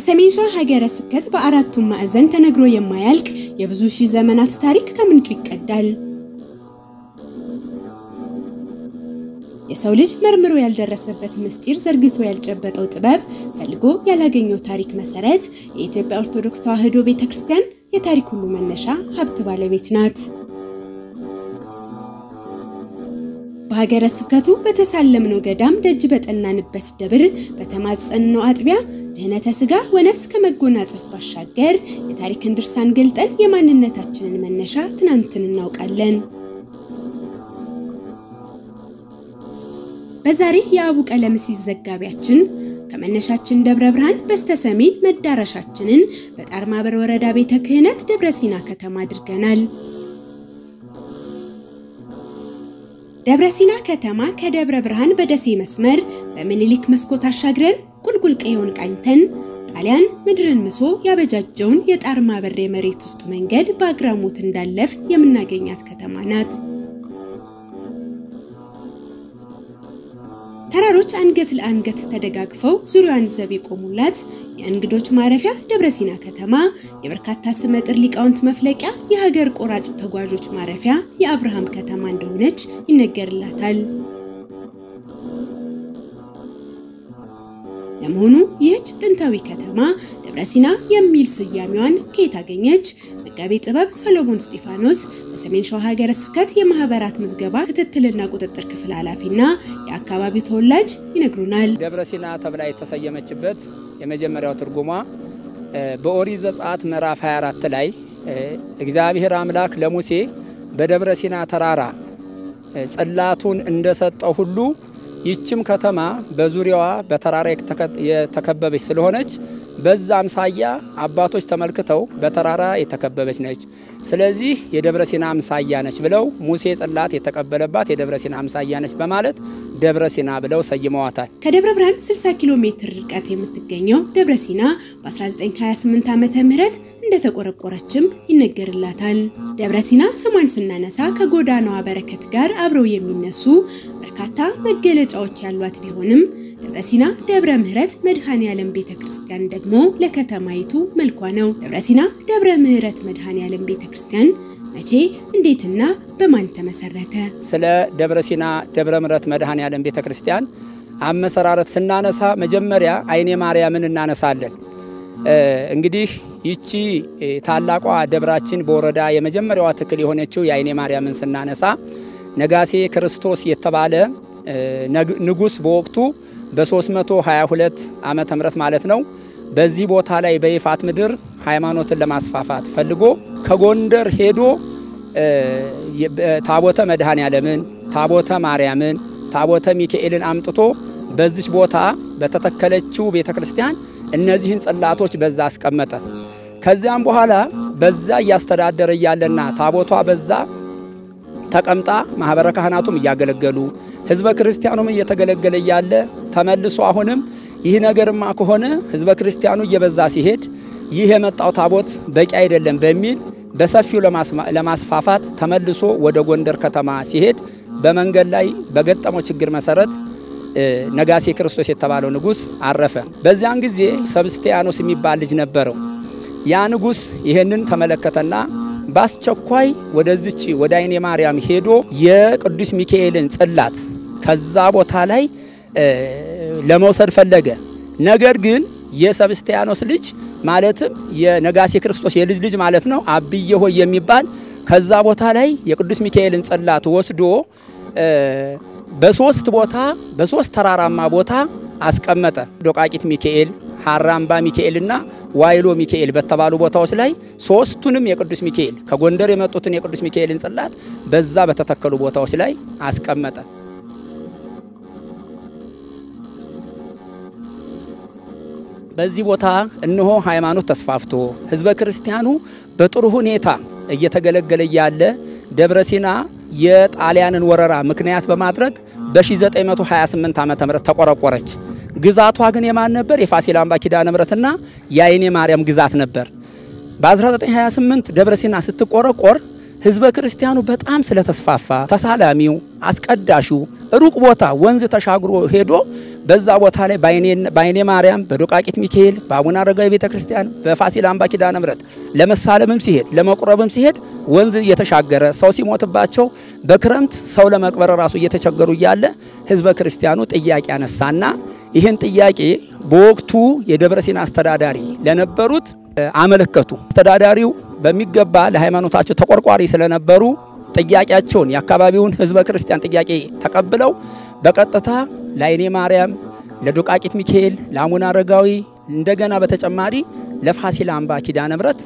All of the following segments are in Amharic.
በሰሜን ሸዋ ሀገረ ስብከት በአራቱም ማዕዘን ተነግሮ የማያልቅ የብዙ ሺህ ዘመናት ታሪክ ከምንጩ ይቀዳል። የሰው ልጅ መርምሮ ያልደረሰበት ምስጢር ዘርግቶ ያልጨበጠው ጥበብ ፈልጎ ያላገኘው ታሪክ መሰረት የኢትዮጵያ ኦርቶዶክስ ተዋሕዶ ቤተክርስቲያን የታሪክ ሁሉ መነሻ ሀብት ባለቤት ናት። በሀገረ ስብከቱ በተሳለምነው ገዳም ደጅ በጠናንበት ደብር በተማጸንነው አጥቢያ ድህነተ ሥጋ ወነፍስ ከመጎናጸፍ ባሻገር የታሪክን ድርሳን ገልጠን የማንነታችንን መነሻ ትናንትን እናውቃለን። በዛሬ የአቡ ቀለምሲስ ዘጋቢያችን ከመነሻችን ደብረ ብርሃን በስተሰሜን መዳረሻችንን በጣርማበር ወረዳ ቤተ ክህነት ደብረ ሲና ከተማ አድርገናል። ደብረ ሲና ከተማ ከደብረ ብርሃን በደሴ መስመር በምኒልክ መስኮት አሻግረን ቁልቁል ቀየውን ቃኝተን ጣሊያን ምድርን ምሶ ያበጃጀውን የጣርማበር የመሬት ውስጥ መንገድ በአግራሞት እንዳለፍ የምናገኛት ከተማ ናት። ተራሮች አንገት ለአንገት ተደጋግፈው ዙሪያዋን ዘብ የቆሙላት የእንግዶች ማረፊያ ደብረ ሲና ከተማ የበርካታ ስመጥር ሊቃውንት መፍለቂያ የሀገር ቆራጭ ተጓዦች ማረፊያ የአብርሃም ከተማ እንደሆነች ይነገርላታል። ለመሆኑ ይህች ጥንታዊ ከተማ ደብረ ሲና የሚል ስያሜዋን ከየት አገኘች? መጋቤ ጥበብ ሰሎሞን እስጢፋኖስ በሰሜን ሸዋ ሀገረ ስብከት የማህበራት ምዝገባ ክትትልና ቁጥጥር ክፍል ኃላፊና የአካባቢው ተወላጅ ይነግሩናል። ደብረ ሲና ተብላ የተሰየመችበት የመጀመሪያው ትርጉሟ በኦሪት ዘጸአት ምዕራፍ 24 ላይ እግዚአብሔር አምላክ ለሙሴ በደብረ ሲና ተራራ ጽላቱን እንደሰጠው ሁሉ ይችም ከተማ በዙሪያዋ በተራራ የተከበበች ስለሆነች በዛ አምሳያ አባቶች ተመልክተው በተራራ የተከበበች ነች። ስለዚህ የደብረ ሲና አምሳያ ነች ብለው ሙሴ ጽላት የተቀበለባት የደብረ ሲና አምሳያ ነች በማለት ደብረ ሲና ብለው ሰይመዋታል። ከደብረ ብርሃን 60 ኪሎ ሜትር ርቀት የምትገኘው ደብረ ሲና በ1928 ዓመተ ምህረት እንደተቆረቆረችም ይነገርላታል። ደብረ ሲና ስሟን ስናነሳ ከጎዳናዋ በረከት ጋር አብረው የሚነሱ በርካታ መገለጫዎች ያሏት ቢሆንም ደብረ ሲና ደብረ ምህረት መድኃኔ ዓለም ቤተክርስቲያን ደግሞ ለከተማይቱ መልኳ ነው። ደብረ ሲና ደብረ ምህረት መድኃኔ ዓለም ቤተክርስቲያን መቼ እንዴትና በማን ተመሰረተ? ስለ ደብረ ሲና ደብረ ምህረት መድኃኔ ዓለም ቤተክርስቲያን አመሰራረት ስናነሳ መጀመሪያ አይኔ ማርያምን እናነሳለን። እንግዲህ ይቺ ታላቋ ደብራችን በወረዳ የመጀመሪያዋ ትክል የሆነችው የአይኔ ማርያምን ስናነሳ ነጋሴ ክርስቶስ የተባለ ንጉስ በወቅቱ በ322 ዓመተ ምህረት ማለት ነው በዚህ ቦታ ላይ በይፋት ምድር ሃይማኖትን ለማስፋፋት ፈልጎ ከጎንደር ሄዶ ታቦተ መድኃኔ ዓለምን፣ ታቦተ ማርያምን፣ ታቦተ ሚካኤልን አምጥቶ በዚህ ቦታ በተተከለችው ቤተክርስቲያን እነዚህን ጽላቶች በዛ አስቀመጠ። ከዚያም በኋላ በዛ ያስተዳደረ ያለና ታቦቷ በዛ ተቀምጣ ማህበረ ካህናቱም ያገለገሉ ህዝበ ክርስቲያኑም እየተገለገለ ያለ ተመልሶ አሁንም ይህ ነገርማ ከሆነ ህዝበ ክርስቲያኑ እየበዛ ሲሄድ ይህ የመጣው ታቦት በቂ አይደለም በሚል በሰፊው ለማስፋፋት ተመልሶ ወደ ጎንደር ከተማ ሲሄድ በመንገድ ላይ በገጠመው ችግር መሰረት ነጋሴ ክርስቶስ የተባለው ንጉስ አረፈ። በዚያን ጊዜ ሰብስቲያኖስ የሚባል ልጅ ነበረው። ያ ንጉስ ይሄንን ተመለከተና ባስቸኳይ ወደዚች ወደ አይኔ ማርያም ሄዶ የቅዱስ ሚካኤልን ጽላት ከዛ ቦታ ላይ ለመውሰድ ፈለገ። ነገር ግን የሰብስቲያኖስ ልጅ ማለትም የነጋሴ ክርስቶስ የልጅ ልጅ ማለት ነው አብዬ ሆይ የሚባል ከዛ ቦታ ላይ የቅዱስ ሚካኤልን ጽላት ወስዶ በሶስት ተራራማ ቦታ አስቀመጠ። ዶቃቂት ሚካኤል፣ ሐራምባ ሚካኤልና ዋይሎ ሚካኤል በተባሉ ቦታዎች ላይ ሶስቱንም የቅዱስ ሚካኤል ከጎንደር የመጡትን የቅዱስ ሚካኤልን ጽላት በዛ በተተከሉ ቦታዎች ላይ አስቀመጠ። በዚህ ቦታ እነሆ ሃይማኖት ተስፋፍቶ ህዝበ ክርስቲያኑ በጥሩ ሁኔታ እየተገለገለ ያለ ደብረ ሲና የጣሊያንን ወረራ ምክንያት በማድረግ በ1928 ዓመተ ምህረት ተቆረቆረች። ግዛቷ ግን የማን ነበር? የፋሲል አምባ ኪዳነ ምህረትና የአይኔ ማርያም ግዛት ነበር። በ1928 ደብረ ሲና ስትቆረቆር ህዝበ ክርስቲያኑ በጣም ስለተስፋፋ ተሳላሚው አስቀዳሹ ሩቅ ቦታ ወንዝ ተሻግሮ ሄዶ በዛ ቦታ ላይ ባይኔ ማርያም በዶቃቂት ሚካኤል በአቡነ አረጋዊ ቤተክርስቲያን በፋሲል አምባ ኪዳነ ምሕረት ለመሳለምም ሲሄድ ለመቁረብም ሲሄድ ወንዝ እየተሻገረ ሰው ሲሞትባቸው በክረምት ሰው ለመቅበር ራሱ እየተቸገሩ እያለ ህዝበ ክርስቲያኑ ጥያቄ አነሳና ይህን ጥያቄ በወቅቱ የደብረ ሲና አስተዳዳሪ ለነበሩት አመለከቱ። አስተዳዳሪው በሚገባ ለሃይማኖታቸው ተቆርቋሪ ስለነበሩ ጥያቄያቸውን የአካባቢውን ህዝበ ክርስቲያን ጥያቄ ተቀብለው በቀጥታ ለአይኔ ማርያም ለዶቃቂት ሚካኤል ለአቡነ አረጋዊ እንደገና በተጨማሪ ለፋሲል አምባ ኪዳነ ምሕረት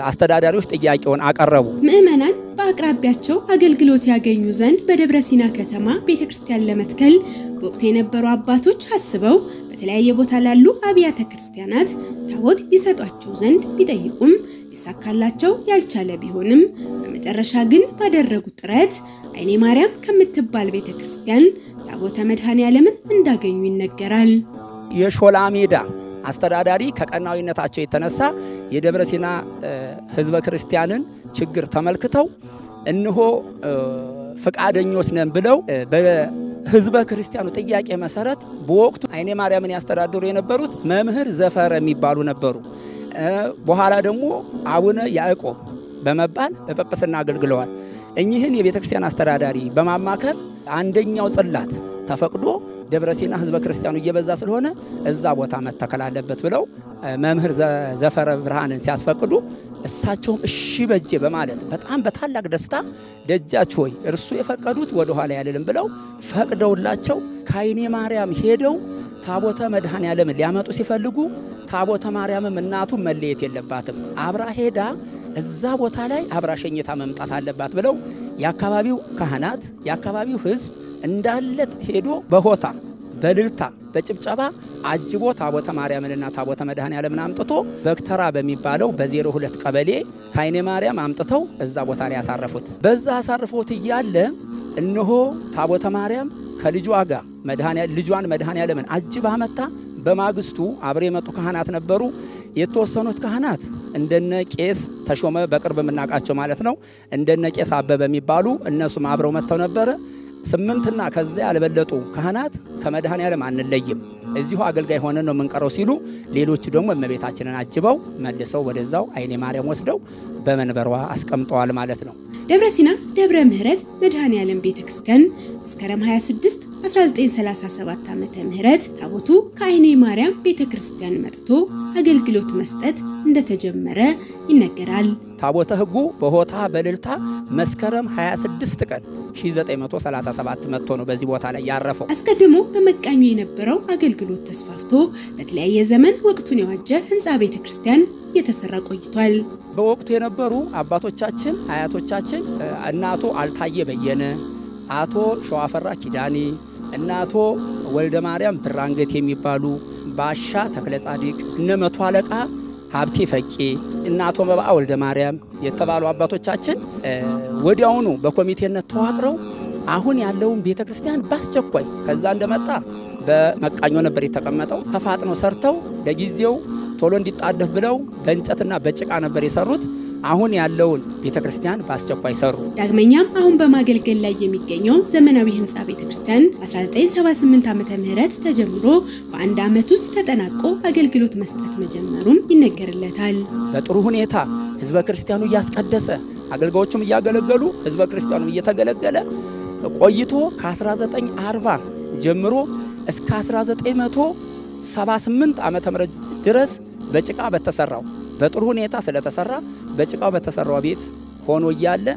አስተዳዳሪዎች ጥያቄውን አቀረቡ። ምእመናን በአቅራቢያቸው አገልግሎት ያገኙ ዘንድ በደብረ ሲና ከተማ ቤተክርስቲያን ለመትከል በወቅቱ የነበሩ አባቶች አስበው በተለያየ ቦታ ላሉ አብያተ ክርስቲያናት ታቦት ይሰጧቸው ዘንድ ቢጠይቁም ይሳካላቸው ያልቻለ ቢሆንም በመጨረሻ ግን ባደረጉት ጥረት አይኔ ማርያም ከምትባል ቤተክርስቲያን ታቦተ መድኃኔዓለምን እንዳገኙ ይነገራል። የሾላ ሜዳ አስተዳዳሪ ከቀናዊነታቸው የተነሳ የደብረ ሲና ህዝበ ክርስቲያንን ችግር ተመልክተው እንሆ ፈቃደኞች ነን ብለው በህዝበ ክርስቲያኑ ጥያቄ መሰረት በወቅቱ አይኔ ማርያምን ያስተዳድሩ የነበሩት መምህር ዘፈረ የሚባሉ ነበሩ። በኋላ ደግሞ አቡነ ያዕቆብ በመባል በጵጵስና አገልግለዋል። እኚህን የቤተክርስቲያን አስተዳዳሪ በማማከር አንደኛው ጽላት ተፈቅዶ ደብረ ሲና ህዝበ ክርስቲያኑ እየበዛ ስለሆነ እዛ ቦታ መተከል አለበት ብለው መምህር ዘፈረ ብርሃንን ሲያስፈቅዱ እሳቸውም እሺ በጄ በማለት በጣም በታላቅ ደስታ ደጃች ሆይ እርሱ የፈቀዱት ወደ ኋላ ያለልን ብለው ፈቅደውላቸው ከአይኔ ማርያም ሄደው ታቦተ መድኃኔዓለምን ሊያመጡ ሲፈልጉ ታቦተ ማርያምም እናቱ መለየት የለባትም አብራ ሄዳ እዛ ቦታ ላይ አብራ ሸኝታ መምጣት አለባት ብለው የአካባቢው ካህናት የአካባቢው ህዝብ እንዳለት ሄዶ በሆታ በልልታ በጭብጨባ አጅቦ ታቦተ ማርያምንና ታቦተ መድኃኔዓለምን አምጥቶ በክተራ በሚባለው በ02 ቀበሌ ከአይኔ ማርያም አምጥተው እዛ ቦታ ላይ ያሳረፉት። በዛ አሳርፎት እያለ እነሆ ታቦተ ማርያም ከልጇ ጋር ልጇን መድኃኔዓለምን አጅባ መጣ። በማግስቱ አብሬ የመጡ ካህናት ነበሩ። የተወሰኑት ካህናት እንደነ ቄስ ተሾመ በቅርብ የምናውቃቸው ማለት ነው እንደነ ቄስ አበበ የሚባሉ እነሱም አብረው መጥተው ነበር። 8ና ከዛ ያልበለጡ ካህናት ከመድኃኔዓለም አንለይም እዚሁ አገልጋይ ሆነን ነው የምንቀረው ሲሉ ሌሎች ደግሞ እመቤታችንን አጅበው መልሰው ወደዛው አይኔ ማርያም ወስደው በመንበሯ አስቀምጠዋል ማለት ነው። ደብረ ሲና ደብረ ምህረት መድኃኔዓለም ቤተክርስቲያን መስከረም 26 1937 ዓመተ ምህረት ታቦቱ ከአይኔ ማርያም ቤተክርስቲያን መጥቶ አገልግሎት መስጠት እንደተጀመረ ይነገራል። ታቦተ ሕጉ በሆታ በልልታ መስከረም 26 ቀን 1937 መጥቶ ነው በዚህ ቦታ ላይ ያረፈው። አስቀድሞ በመቃኙ የነበረው አገልግሎት ተስፋፍቶ በተለያየ ዘመን ወቅቱን የዋጀ ህንጻ ቤተክርስቲያን እየተሰራ ቆይቷል። በወቅቱ የነበሩ አባቶቻችን አያቶቻችን እናቶ አልታየ በየነ አቶ ሸዋፈራ ኪዳኔ እናቶ ወልደ ማርያም ብራንገት የሚባሉ ባሻ ተክለ ጻዲቅ እነ መቶ አለቃ ሀብቴ ፈቄ እናቶ መባአ ወልደ ማርያም የተባሉ አባቶቻችን ወዲያውኑ በኮሚቴነት ተዋቅረው አሁን ያለውን ቤተክርስቲያን ባስቸኳይ ከዛ እንደመጣ በመቃኞ ነበር የተቀመጠው ተፋጥነው ሰርተው ለጊዜው ቶሎ እንዲጣደፍ ብለው በእንጨትና በጭቃ ነበር የሰሩት። አሁን ያለውን ቤተክርስቲያን ባስቸኳይ ሰሩ። ዳግመኛም አሁን በማገልገል ላይ የሚገኘው ዘመናዊ ህንጻ ቤተክርስቲያን 1978 ዓመተ ምህረት ተጀምሮ በአንድ አመት ውስጥ ተጠናቆ አገልግሎት መስጠት መጀመሩም ይነገርለታል። በጥሩ ሁኔታ ህዝበ ክርስቲያኑ እያስቀደሰ አገልጋዮቹም እያገለገሉ ህዝበ ክርስቲያኑ እየተገለገለ ቆይቶ ከ1940 ጀምሮ እስከ 1978 ዓመተ ምህረት ድረስ በጭቃ በተሰራው በጥሩ ሁኔታ ስለተሰራ በጭቃው በተሰራው ቤት ሆኖ ያለ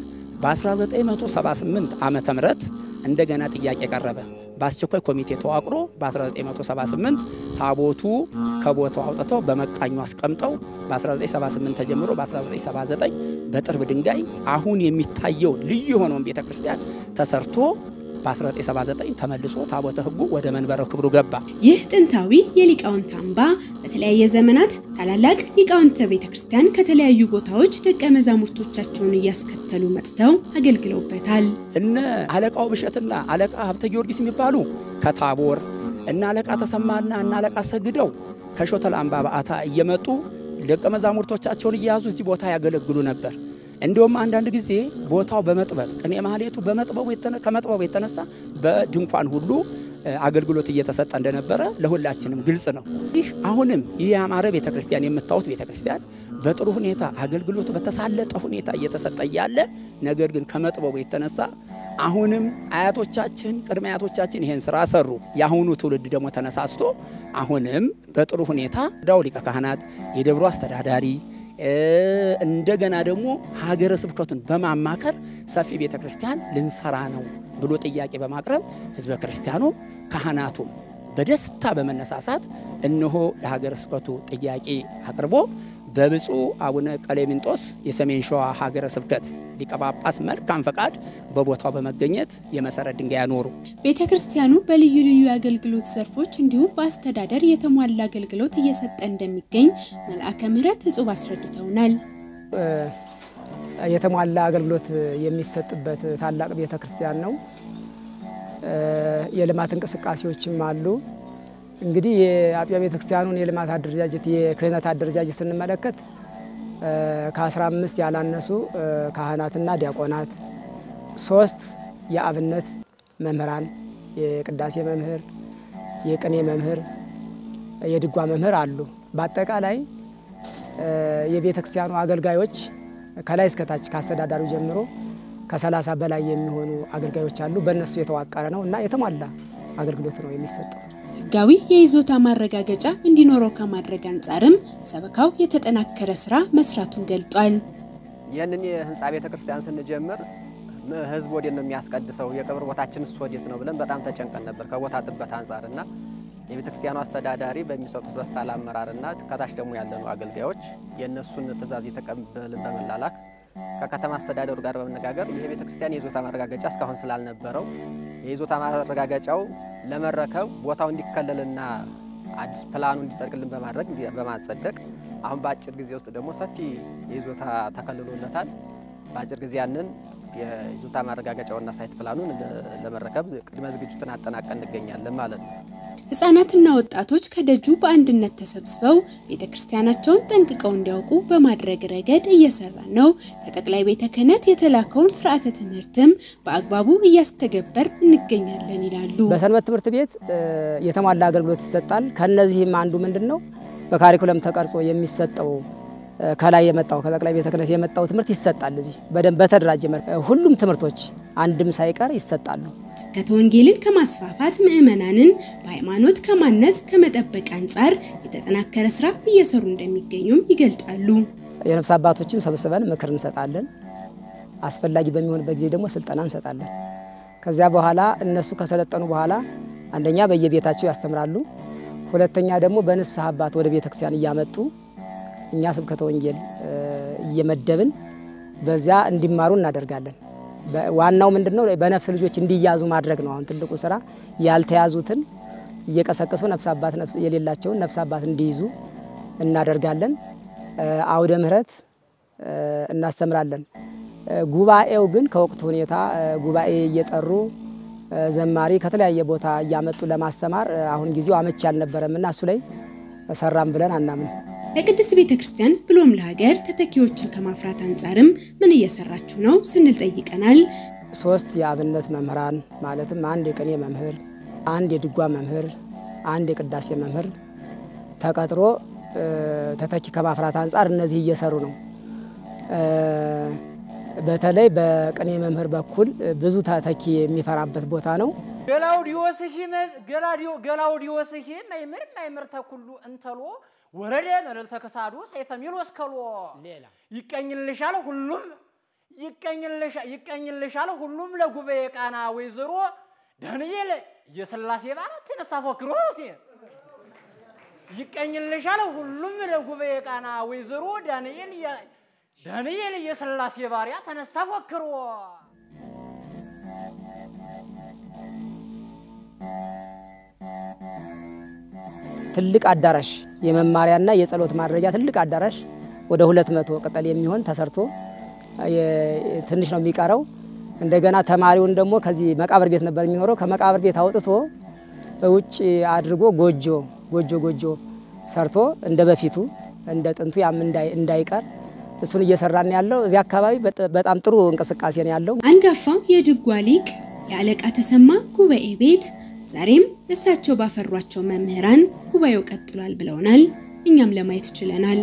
በ1978 ዓመተ ምህረት እንደገና ጥያቄ ቀረበ። በአስቸኳይ ኮሚቴ ተዋቅሮ በ1978 ታቦቱ ከቦታው አውጥተው በመቃኙ አስቀምጠው በ1978 ተጀምሮ በ1979 በጥርብ ድንጋይ አሁን የሚታየው ልዩ የሆነውን ቤተክርስቲያን ተሰርቶ በ1979 ተመልሶ ታቦተ ሕጉ ወደ መንበረ ክብሩ ገባ። ይህ ጥንታዊ የሊቃውንት አምባ በተለያየ ዘመናት ታላላቅ ሊቃውንተ ቤተክርስቲያን ከተለያዩ ቦታዎች ደቀ መዛሙርቶቻቸውን እያስከተሉ መጥተው አገልግለውበታል። እነ አለቃው ብሸትና አለቃ ሀብተ ጊዮርጊስ የሚባሉ ከታቦር እና አለቃ ተሰማና እና አለቃ ሰግደው ከሾተል አምባ በአታ እየመጡ ደቀ መዛሙርቶቻቸውን እያያዙ እዚህ ቦታ ያገለግሉ ነበር። እንደውም አንዳንድ ጊዜ ቦታው በመጥበብ ቅኔ ማህሌቱ ከመጥበቡ የተነሳ በድንኳን ሁሉ አገልግሎት እየተሰጠ እንደነበረ ለሁላችንም ግልጽ ነው። ይህ አሁንም ይህ ያማረ ቤተክርስቲያን የምታዩት ቤተክርስቲያን በጥሩ ሁኔታ አገልግሎቱ በተሳለጠ ሁኔታ እየተሰጠ ያለ ነገር ግን ከመጥበቡ የተነሳ አሁንም አያቶቻችን ቅድመ አያቶቻችን ይሄን ስራ ሰሩ። ያሁኑ ትውልድ ደግሞ ተነሳስቶ አሁንም በጥሩ ሁኔታ ዳው ሊቀ ካህናት የደብሩ አስተዳዳሪ እንደገና ደግሞ ሀገረ ስብከቱን በማማከር ሰፊ ቤተክርስቲያን ልንሰራ ነው ብሎ ጥያቄ በማቅረብ ህዝበ ክርስቲያኑ ካህናቱ በደስታ በመነሳሳት እነሆ ለሀገረ ስብከቱ ጥያቄ አቅርቦ በብፁዕ አቡነ ቀሌምንጦስ የሰሜን ሸዋ ሀገረ ስብከት ሊቀ ጳጳስ መልካም ፈቃድ በቦታው በመገኘት የመሰረት ድንጋይ ያኖሩ። ቤተክርስቲያኑ በልዩ ልዩ አገልግሎት ዘርፎች እንዲሁም በአስተዳደር የተሟላ አገልግሎት እየሰጠ እንደሚገኝ መልአከ ምሕረት እጹብ አስረድተውናል። የተሟላ አገልግሎት የሚሰጥበት ታላቅ ቤተክርስቲያን ነው። የልማት እንቅስቃሴዎችም አሉ። እንግዲህ የአጥቢያ ቤተክርስቲያኑን የልማት አደረጃጀት የክህነት አደረጃጀት ስንመለከት ከ15 ያላነሱ ካህናትና ዲያቆናት 3 የአብነት መምህራን የቅዳሴ መምህር የቅኔ መምህር የድጓ መምህር አሉ። በአጠቃላይ የቤተክርስቲያኑ አገልጋዮች ከላይ እስከ ታች ካስተዳዳሪው ጀምሮ ከ30 በላይ የሚሆኑ አገልጋዮች አሉ። በእነሱ የተዋቀረ ነው እና የተሟላ አገልግሎት ነው የሚሰጠው። ህጋዊ የይዞታ ማረጋገጫ እንዲኖረው ከማድረግ አንፃርም ሰበካው የተጠናከረ ስራ መስራቱን ገልጧል። ይህንን የህንጻ ቤተክርስቲያን ስንጀምር ህዝብ ወዴት ነው የሚያስቀድሰው የቀብር ቦታችንስ ወዴት ነው ብለን በጣም ተጨንቀን ነበር ከቦታ ጥበት አንፃርና የቤተክርስቲያኑ አስተዳዳሪ በሚሰጡት በሳል አመራርና ከታች ደግሞ ያለኑ አገልጋዮች የነሱን ትዕዛዝ የተቀበልን በመላላክ ከከተማ አስተዳደሩ ጋር በመነጋገር ይሄ ቤተክርስቲያን የይዞታ ማረጋገጫ እስካሁን ስላልነበረው የይዞታ ማረጋገጫው ለመረከብ ቦታው እንዲከለልና አዲስ ፕላኑ እንዲጸድቅልን በማድረግ በማጸደቅ አሁን በአጭር ጊዜ ውስጥ ደግሞ ሰፊ የይዞታ ተከልሎለታል። በአጭር ጊዜ ያንን የይዞታ ማረጋገጫውና ሳይት ፕላኑን ለመረከብ ቅድመ ዝግጅቱን አጠናቀን እንገኛለን ማለት ነው። ህፃናትና ወጣቶች ከደጁ በአንድነት ተሰብስበው ቤተክርስቲያናቸውን ጠንቅቀው እንዲያውቁ በማድረግ ረገድ እየሰራ ነው። ከጠቅላይ ቤተ ክህነት የተላከውን ስርዓተ ትምህርትም በአግባቡ እያስተገበር እንገኛለን ይላሉ። በሰንበት ትምህርት ቤት የተሟላ አገልግሎት ይሰጣል። ከነዚህም አንዱ ምንድነው በካሪኩለም ተቀርጾ የሚሰጠው ከላይ የመጣው ከጠቅላይ ቤተ ክህነት የመጣው ትምህርት ይሰጣል። እዚህ በደንብ በተደራጀ መልኩ ሁሉም ትምህርቶች አንድም ሳይቀር ይሰጣሉ። ስብከተ ወንጌልን ከማስፋፋት ምእመናንን በሃይማኖት ከማነጽ ከመጠበቅ አንፃር የተጠናከረ ስራ እየሰሩ እንደሚገኙም ይገልጣሉ። የነፍስ አባቶችን ሰብስበን ምክር እንሰጣለን። አስፈላጊ በሚሆንበት ጊዜ ደግሞ ስልጠና እንሰጣለን። ከዚያ በኋላ እነሱ ከሰለጠኑ በኋላ አንደኛ በየቤታቸው ያስተምራሉ፣ ሁለተኛ ደግሞ በንስሐ አባት ወደ ቤተክርስቲያን እያመጡ እኛ ስብከተ ወንጌል እየመደብን በዚያ እንዲማሩ እናደርጋለን። ዋናው ምንድነው በነፍስ ልጆች እንዲያዙ ማድረግ ነው። አሁን ትልቁ ስራ ያልተያዙትን እየቀሰቀሱ ነፍስ አባት ነፍስ የሌላቸውን ነፍስ አባት እንዲይዙ እናደርጋለን። አውደ ምህረት እናስተምራለን። ጉባኤው ግን ከወቅቱ ሁኔታ ጉባኤ እየጠሩ ዘማሪ ከተለያየ ቦታ እያመጡ ለማስተማር አሁን ጊዜው አመች ያልነበረምና እሱ ላይ ሰራም ብለን አናምን። ለቅድስት ቤተክርስቲያን ብሎም ለሀገር ተተኪዎችን ከማፍራት አንፃርም ምን እየሰራችሁ ነው ስንል ጠይቀናል። 3 የአብነት መምህራን ማለትም አንድ የቅኔ መምህር፣ አንድ የድጓ መምህር፣ አንድ የቅዳሴ መምህር ተቀጥሮ ተተኪ ከማፍራት አንፃር እነዚህ እየሰሩ ነው። በተለይ በቅኔ መምህር በኩል ብዙ ተተኪ የሚፈራበት ቦታ ነው። ገላውዲዮስ ማይምር ተኩሉ እንተሎ ወረደ መረል ተከሳዱ ሰይፈ ሚሎስ ከሎ ሌላ ይቀኝልሻል ሁሉም ለጉባኤ ቃና ወይዘሮ ዳንኤል የሥላሴ ባሪያ ተነሳ ፎክሮ ይቀኝልሻል ሁሉም ለጉባኤ ቃና ወይዘሮ ዳንኤል የሥላሴ ባሪያ ተነሳ ፎክሮ ትልቅ አዳራሽ የመማሪያና የጸሎት ማድረጊያ ትልቅ አዳራሽ ወደ 200 ቅጠል የሚሆን ተሰርቶ ትንሽ ነው የሚቀረው። እንደገና ተማሪውን ደግሞ ከዚህ መቃብር ቤት ነበር የሚኖረው ከመቃብር ቤት አውጥቶ ውጭ አድርጎ ጎጆ ሰርቶ እንደበፊቱ እንደ ጥንቱ ያም እንዳይቀር እሱን እየሰራን ያለው እዚህ አካባቢ በጣም ጥሩ እንቅስቃሴ ነው ያለው። አንጋፋው የድጓ ሊቅ የአለቃ ተሰማ ጉባኤ ቤት ዛሬም እሳቸው ባፈሯቸው መምህራን ጉባኤው ቀጥሏል ብለውናል። እኛም ለማየት ችለናል።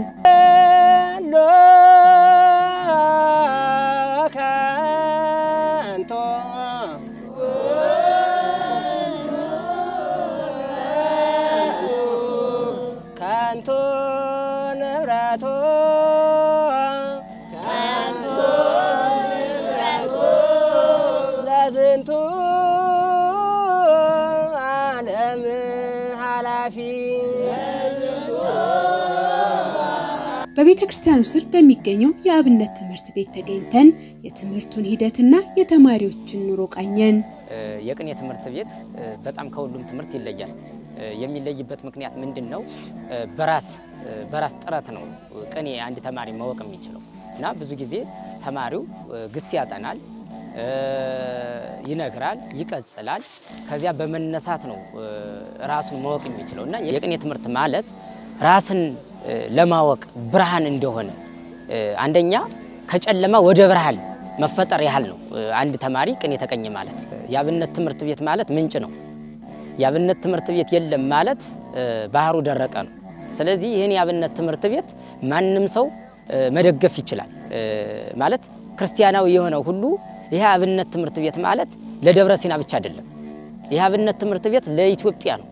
በቤተክርስቲያኑ ስር በሚገኘው የአብነት ትምህርት ቤት ተገኝተን የትምህርቱን ሂደትና የተማሪዎችን ኑሮ ቃኘን። የቅኔ ትምህርት ቤት በጣም ከሁሉም ትምህርት ይለያል። የሚለይበት ምክንያት ምንድነው? በራስ ጥረት ነው ቅኔ አንድ ተማሪ ማወቅ የሚችለው እና ብዙ ጊዜ ተማሪው ግስ ያጠናል፣ ይነግራል፣ ይቀጽላል። ከዚያ በመነሳት ነው ራሱን ማወቅ የሚችለውና የቅኔ ትምህርት ማለት ራስን ለማወቅ ብርሃን እንደሆነ አንደኛ ከጨለማ ወደ ብርሃን መፈጠር ያህል ነው። አንድ ተማሪ ቅኔ ተቀኘ ማለት የአብነት ትምህርት ቤት ማለት ምንጭ ነው። የአብነት ትምህርት ቤት የለም ማለት ባህሩ ደረቀ ነው። ስለዚህ ይሄን የአብነት ትምህርት ቤት ማንንም ሰው መደገፍ ይችላል ማለት ክርስቲያናዊ የሆነው ሁሉ ይሄ አብነት ትምህርት ቤት ማለት ለደብረ ሲና ብቻ አይደለም። ይሄ አብነት ትምህርት ቤት ለኢትዮጵያ ነው።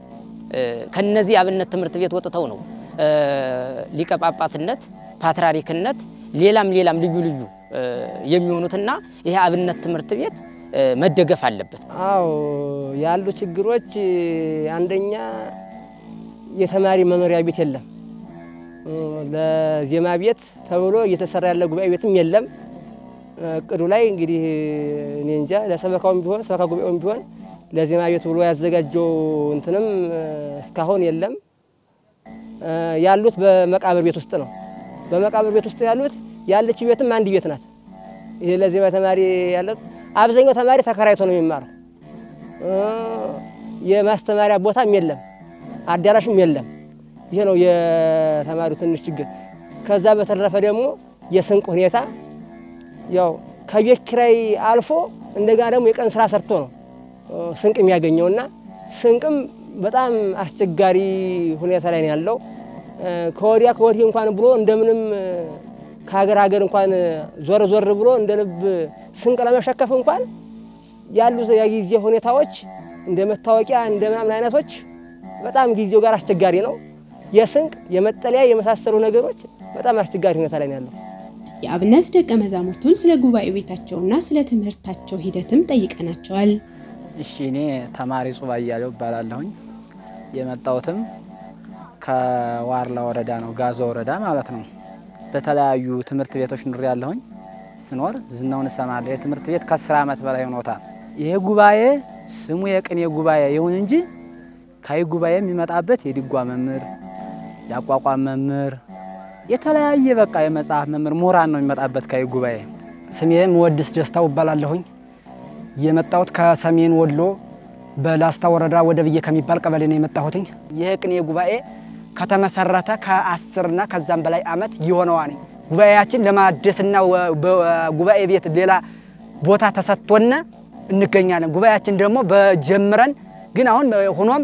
ከነዚህ አብነት ትምህርት ቤት ወጥተው ነው ሊቀ ጳጳስነት፣ ፓትርያርክነት ሌላም ልዩ የሚሆኑትና ይሄ አብነት ትምህርት ቤት መደገፍ አለበት። አዎ ያሉ ችግሮች አንደኛ የተማሪ መመሪያ ቤት የለም። ለዜማ ቤት ተብሎ እየተሰራ ያለ ጉባኤ ቤትም የለም። ቅዱ ላይ እንግዲህ እኔ እንጃ ለሰበካውም ቢሆን ሰበካ ጉባኤውም ቢሆን ለዜማ ቤት ብሎ ያዘጋጀው እንትንም እስካሁን የለም። ያሉት በመቃብር ቤት ውስጥ ነው። በመቃብር ቤት ውስጥ ያለች ቤትም አንድ ቤት ናት። ይሄ ለዜማ ተማሪ ያለው አብዛኛው ተማሪ ተከራይቶ ነው የሚማረው። የማስተማሪያ ቦታም የለም፣ አዳራሽም የለም። ይሄ ነው የተማሪው ትንሽ ችግር። ከዛ በተረፈ ደግሞ የስንቅ ሁኔታ ያው ከቤት ኪራይ አልፎ እንደገና ደግሞ የቀን ስራ ሰርቶ ነው ስንቅ የሚያገኘውና ስንቅም በጣም አስቸጋሪ ሁኔታ ላይ ነው ያለው። ከወዲህ እንኳን ብሎ እንደምንም ከሀገር እንኳን ዞር ብሎ እንደልብ ስንቅ ለመሸከፍ እንኳን ያሉ የጊዜ ሁኔታዎች እንደ መታወቂያ እንደምናምን አይነቶች በጣም ጊዜው ጋር አስቸጋሪ ነው። የስንቅ የመጠለያ የመሳሰሉ ነገሮች በጣም አስቸጋሪ ሁኔታ ላይ ነው ያለው። የአብነት ደቀ መዛሙርቱን ስለ ጉባኤ ቤታቸውና ስለ ትምህርታቸው ሂደትም ጠይቀናቸዋል። እሺ እኔ ተማሪ ጹባ እያለው ባላለሁኝ የመጣሁትም ከዋርላ ወረዳ ነው፣ ጋዞ ወረዳ ማለት ነው። በተለያዩ ትምህርት ቤቶች ኑር ያለሁኝ ስኖር ዝናውን ሰማለ። የትምህርት ቤት ከ10 ዓመት በላይ ሆኖታል። ይሄ ጉባኤ ስሙ የቅኔ ጉባኤ ይሁን እንጂ ካይ ጉባኤ የሚመጣበት የድጓ መምህር፣ ያቋቋም መምህር፣ የተለያየ በቃ የመጽሐፍ መምህር ሙራን ነው የሚመጣበት ካይ ጉባኤ። ስሜም ወድስ ደስታው ባላለሁኝ የመጣሁት ከሰሜን ወሎ በላስታ ወረዳ ወደብዬ ከሚባል ቀበሌ ነው የመጣሁት። ይሄ ቅኔ ጉባኤ ከተመሰረተ ከ10 እና ከዛም በላይ አመት ይሆነዋል። ጉባኤያችን ለማደስና በጉባኤ ቤት ሌላ ቦታ ተሰጥቶና እንገኛለን። ጉባኤያችን ደግሞ በጀምረን ግን አሁን ሆኖም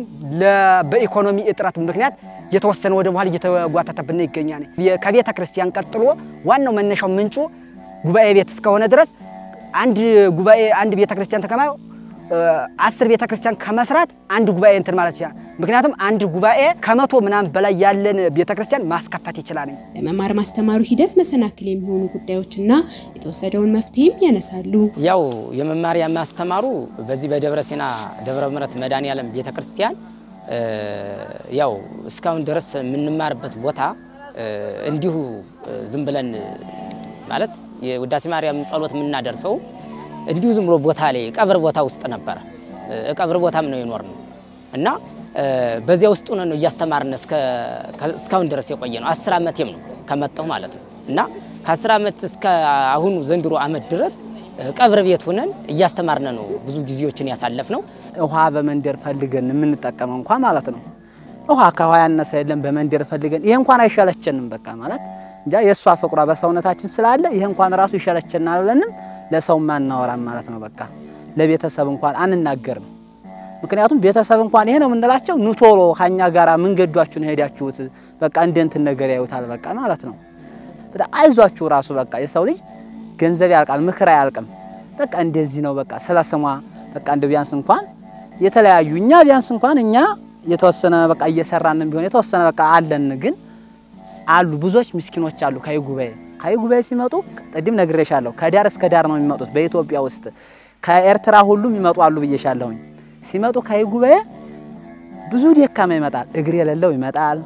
በኢኮኖሚ እጥረት ምክንያት የተወሰነ ወደ በኋላ እየተጓተተብን ይገኛል። ከቤተ ክርስቲያን ቀጥሎ ዋናው መነሻው ምንጩ ጉባኤ ቤት እስከሆነ ድረስ አንድ ቤተ ክርስቲያን ተከማው 10 ቤተ ክርስቲያን ከመስራት አንድ ጉባኤ እንትን ማለት ይችላል። ምክንያቱም አንድ ጉባኤ ከመቶ ምናምን በላይ ያለን ቤተ ክርስቲያን ማስከፈት ይችላል። ለመማር ማስተማሩ ሂደት መሰናክል የሚሆኑ ጉዳዮችና የተወሰደውን መፍትሄም ያነሳሉ። ያው የመማሪያ ማስተማሩ በዚህ በደብረ ሲና ደብረ ምሕረት መድኃኔዓለም ቤተ ክርስቲያን ያው እስካሁን ድረስ የምንማርበት ቦታ እንዲሁ ዝም ብለን ማለት የውዳሴ ማርያም ጸሎት የምናደርሰው እንዲሁ ዝም ብሎ ቦታ ላይ ቀብር ቦታ ውስጥ ነበር። ቀብር ቦታም ነው የኖርነው እና በዚያ ውስጥ ነው እያስተማርን እስካሁን ድረስ የቆየነው 10 ዓመቴም ነው ከመጣሁ ማለት ነው። እና ከ10 ዓመት እስከ አሁን ዘንድሮ ዓመት ድረስ ቀብር ቤት ሆነን እያስተማርን ነው ብዙ ጊዜዎችን ያሳለፍነው። ውሃ በመንደር ፈልገን የምንጠቀመው እንኳን ማለት ነው ውሃ ከውሃ ያነሰ የለም። በመንደር ፈልገን ይሄ እንኳን አይሻለችንም በቃ ማለት እንጃ የሷ ፍቅሯ በሰውነታችን ስላለ ይሄ እንኳን ራሱ ይሻለችናል ብለንም ለሰው ማናወራም ማለት ነው። በቃ ለቤተሰብ እንኳን አንናገርም። ምክንያቱም ቤተሰብ እንኳን ይሄ ነው የምንላቸው ኑቶሎ ሀኛ ጋራ መንገዷችሁን ሄዳችሁት በቃ እንደንትን ነገር ያዩታል በቃ ማለት ነው። በጣም አይዟችሁ ራሱ በቃ የሰው ልጅ ገንዘብ ያልቃል ምክር አያልቅም። በቃ እንደዚህ ነው በቃ ስለሰማ በቃ እንደ ቢያንስ እንኳን የተለያዩ እኛ ቢያንስ እንኳን እኛ የተወሰነ በቃ እየሰራን ቢሆን የተወሰነ በቃ አለን ግን አሉ ብዙዎች ምስኪኖች አሉ ከይጉባኤ ሲመጡ ቅድም ነግሬሻለሁ ከዳር እስከ ዳር ነው የሚመጡት በኢትዮጵያ ውስጥ ከኤርትራ ሁሉ የሚመጡ አሉ ብዬሻለሁ። ሲመጡ ከይጉባኤ ብዙ ደካማ ይመጣል እግር የሌለው ይመጣል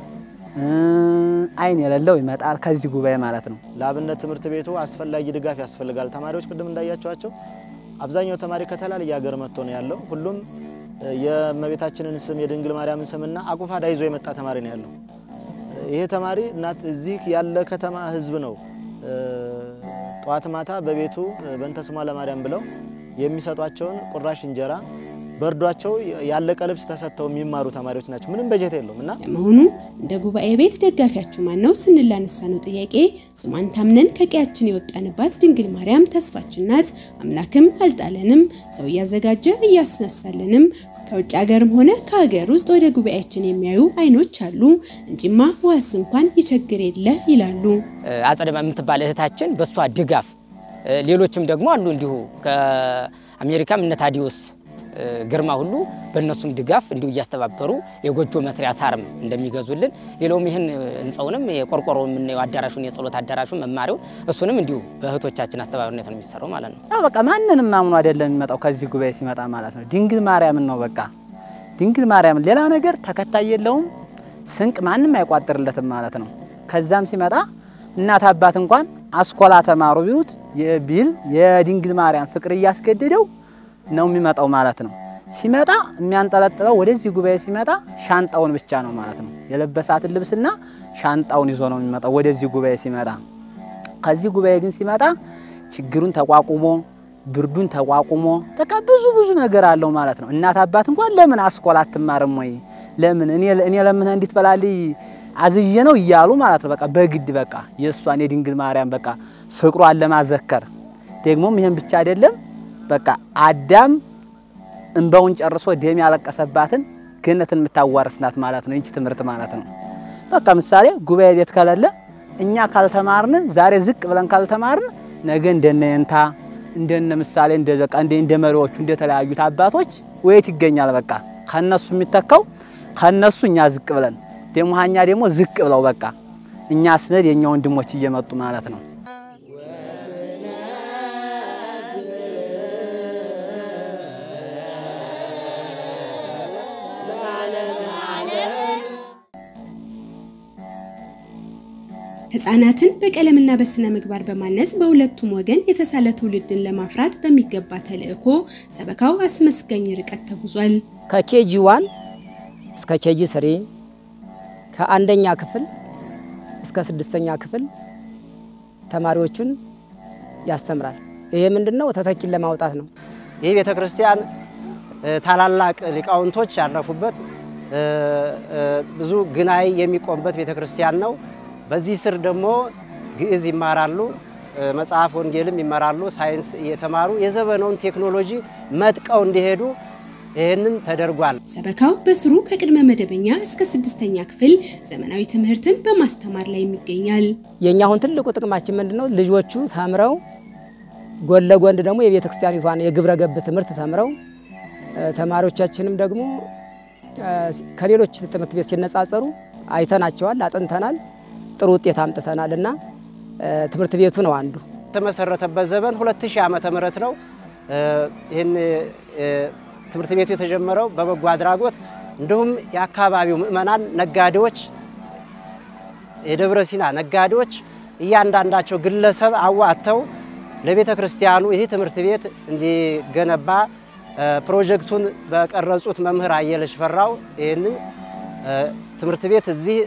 አይን የሌለው ይመጣል ከዚህ ጉባኤ ማለት ነው። ለአብነት ትምህርት ቤቱ አስፈላጊ ድጋፍ ያስፈልጋል። ተማሪዎች ቅድም እንዳያቸዋቸው አብዛኛው ተማሪ ከተለያየ ሀገር መጥቶ ነው ያለው። ሁሉም የእመቤታችንን ስም የድንግል ማርያምን ስምና አቁፋዳ ይዞ የመጣ ተማሪ ነው ያለው። ይሄ ተማሪ እናት እዚህ ያለ ከተማ ህዝብ ነው ጧት ማታ በቤቱ በእንተ ስሟ ለማርያም ብለው የሚሰጧቸውን ቁራሽ እንጀራ በርዷቸው ያለቀ ልብስ ተሰጥተው የሚማሩ ተማሪዎች ናቸው። ምንም በጀት የለውም እና ለመሆኑ እንደ ጉባኤ ቤት ደጋፊያችሁ ማን ነው ስንል ላነሳነው ጥያቄ ስሟን ታምነን ከቀያችን የወጣንባት ድንግል ማርያም ተስፋችን ናት። አምላክም አልጣለንም ሰው ያዘጋጀ እያስነሳልንም ከውጭ ሀገርም ሆነ ከሀገር ውስጥ ወደ ጉባኤያችን የሚያዩ አይኖች አሉ እንጂማ ዋስ እንኳን ይቸግር የለ ይላሉ። አጸደማ የምትባል እህታችን በሷ ድጋፍ ሌሎችም ደግሞ አሉ እንዲሁ ከአሜሪካም እነ ታዲዮስ ግርማ ሁሉ በእነሱም ድጋፍ እንዲሁ እያስተባበሩ የጎጆ መስሪያ ሳርም እንደሚገዙልን ሌላውም ይሄን እንጻውንም የቆርቆሮው ምን አዳራሹን የጸሎት አዳራሹን መማሪው እሱንም እንዲሁ በእህቶቻችን አስተባባሪነት ነው የሚሰራው ማለት ነው። ያው በቃ ማንንም ማምኑ አይደለም የሚመጣው ከዚህ ጉባኤ ሲመጣ ማለት ነው። ድንግል ማርያም ነው በቃ ድንግል ማርያም ሌላ ነገር ተከታይ የለውም ስንቅ ማንንም አይቋጥርለትም ማለት ነው። ከዛም ሲመጣ እናት አባት እንኳን አስኮላ ተማሩ ቢሉት የቢል የድንግል ማርያም ፍቅር ያስገደደው ነው የሚመጣው ማለት ነው። ሲመጣ የሚያንጠለጥለው ወደዚህ ጉባኤ ሲመጣ ሻንጣውን ብቻ ነው ማለት ነው። የለበሳት ልብስና ሻንጣውን ይዞ ነው የሚመጣው ወደዚህ ጉባኤ ሲመጣ። ከዚህ ጉባኤ ግን ሲመጣ ችግሩን ተቋቁሞ ብርዱን ተቋቁሞ በቃ ብዙ ነገር አለው ማለት ነው። እናት አባት እንኳን ለምን አስኮላ አትማርም ወይ ለምን እኔ ለምን እንዴት በላልይ አዝዬ ነው ይያሉ ማለት ነው። በቃ በግድ በቃ የሷን የድንግል ማርያም በቃ ፍቅሯን ለማዘከር ደግሞም ይሄን ብቻ አይደለም በቃ አዳም እንባውን ጨርሶ ደም ያለቀሰባትን ገነትን የምታዋርስናት ማለት ነው እንጂ ትምህርት ማለት ነው። በቃ ምሳሌ ጉባኤ ቤት ካላለ እኛ ካልተማርን ዛሬ ዝቅ ብለን ካልተማርን ነገ እንደነንታ እንደነ ምሳሌ እንደዘቃ እንደ መሪዎቹ እንደተለያዩት አባቶች ወይት ይገኛል በቃ ከነሱ የሚተካው ከነሱ እኛ ዝቅ ብለን ደሞሃኛ ደሞ ዝቅ ብለው በቃ እኛ ስነድ የኛ ወንድሞች እየመጡ ማለት ነው። ህፃናትን በቀለምና በስነ ምግባር በማነጽ በሁለቱም ወገን የተሳለ ትውልድን ለማፍራት በሚገባ ተልእኮ ሰበካው አስመስገኝ ርቀት ተጉዟል። ከኬጂ 1 እስከ ኬጂ 3 ከአንደኛ ክፍል እስከ 6ኛ ክፍል ተማሪዎችን ያስተምራል። ይሄ ምንድነው ተተኪን ለማውጣት ነው። ይሄ ቤተክርስቲያን ታላላቅ ሊቃውንቶች ያረፉበት ብዙ ግናይ የሚቆምበት ቤተክርስቲያን ነው። በዚህ ስር ደግሞ ግዕዝ ይማራሉ መጽሐፍ ወንጌልም ይማራሉ ሳይንስ እየተማሩ የዘመኑን ቴክኖሎጂ መጥቀው እንዲሄዱ ይሄንን ተደርጓል። ሰበካው በስሩ ከቅድመ መደበኛ እስከ 6ኛ ክፍል ዘመናዊ ትምህርትን በማስተማር ላይ ይገኛል። የኛውን ትልቁ ጥቅማችን ምንድነው ልጆቹ ተምረው ጎን ለጎን ደግሞ የቤተክርስቲያኒቷን የግብረ ገብ ትምህርት ተምረው ተማሪዎቻችንም ደግሞ ከሌሎች ትምህርት ቤት ሲነጻጸሩ አይተናቸዋል አጥንተናል ጥሩ ውጤት አምጥተናልና ትምህርት ቤቱ ነው አንዱ ተመሰረተበት ዘመን 2000 ዓመተ ምህረት ነው። ይሄን ትምህርት ቤቱ የተጀመረው በበጎ አድራጎት እንዲሁም የአካባቢው ምእመናን ነጋዴዎች የደብረ ሲና ነጋዴዎች እያንዳንዳቸው ግለሰብ አዋጥተው ለቤተ ክርስቲያኑ ይሄ ትምህርት ቤት እንዲገነባ ፕሮጀክቱን በቀረጹት መምህር አየለሽ ፈራው ይሄን ትምህርት ቤት እዚህ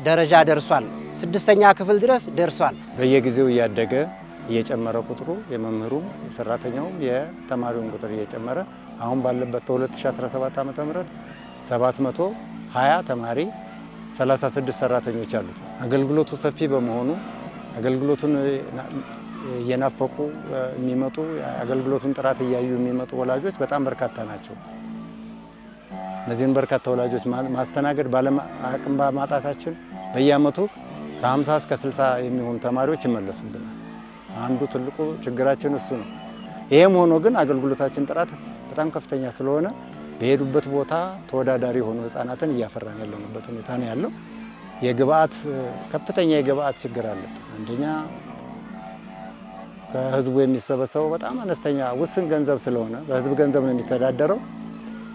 ደረጃ ደርሷል። 6ኛ ክፍል ድረስ ደርሷል። በየጊዜው ያደገ እየጨመረ ቁጥሩ የመምህሩም የሰራተኛውም የተማሪውን ቁጥር እየጨመረ አሁን ባለበት በ2017 ዓመተ ምህረት 720 ተማሪ 36 ሰራተኞች አሉት። አገልግሎቱ ሰፊ በመሆኑ አገልግሎቱን የናፈቁ የሚመጡ አገልግሎቱን ጥራት እያዩ የሚመጡ ወላጆች በጣም በርካታ ናቸው። እነዚህን በርካታ ወላጆች ማስተናገድ አቅም በማጣታችን በየዓመቱ ከ50 እስከ 60 የሚሆኑ ተማሪዎች ይመለሱብናል። አንዱ ትልቁ ችግራችን እሱ ነው። ይሄም ሆኖ ግን አገልግሎታችን ጥራት በጣም ከፍተኛ ስለሆነ በሄዱበት ቦታ ተወዳዳሪ ሆኖ ህፃናትን እያፈራን ያለንበት ሁኔታ ነው ያለው። የግብአት ከፍተኛ የግብአት ችግር አለ። አንደኛ ከህዝቡ የሚሰበሰበው በጣም አነስተኛ ውስን ገንዘብ ስለሆነ በህዝብ ገንዘብ ነው የሚተዳደረው።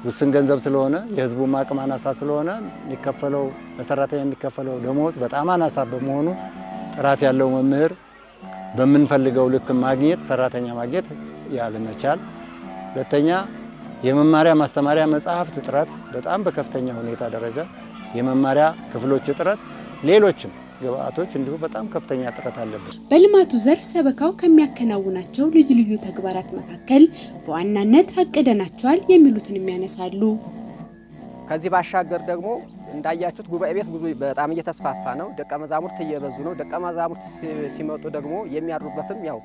ውስን ገንዘብ ስለሆነ የህዝቡ አቅም አናሳ ስለሆነ የሚከፈለው ለሰራተኛ የሚከፈለው ደሞዝ በጣም አናሳ በመሆኑ ጥራት ያለው መምህር በምንፈልገው ልክ ማግኘት ሰራተኛ ማግኘት ያለመቻል። ሁለተኛ የመማሪያ ማስተማሪያ መጽሐፍት እጥረት በጣም በከፍተኛ ሁኔታ ደረጃ የመማሪያ ክፍሎች እጥረት፣ ሌሎችም ግብአቶች እንዲሁ በጣም ከፍተኛ እጥረት አለበት። በልማቱ ዘርፍ ሰበካው ከሚያከናውናቸው ልዩ ልዩ ተግባራት መካከል በዋናነት አቀደናቸዋል የሚሉትን የሚያነሳሉ። ከዚህ ባሻገር ደግሞ እንዳያችሁት ጉባኤ ቤት ብዙ በጣም እየተስፋፋ ነው። ደቀ መዛሙርት እየበዙ ነው። ደቀ መዛሙርት ሲመጡ ደግሞ የሚያድሩበትም ያው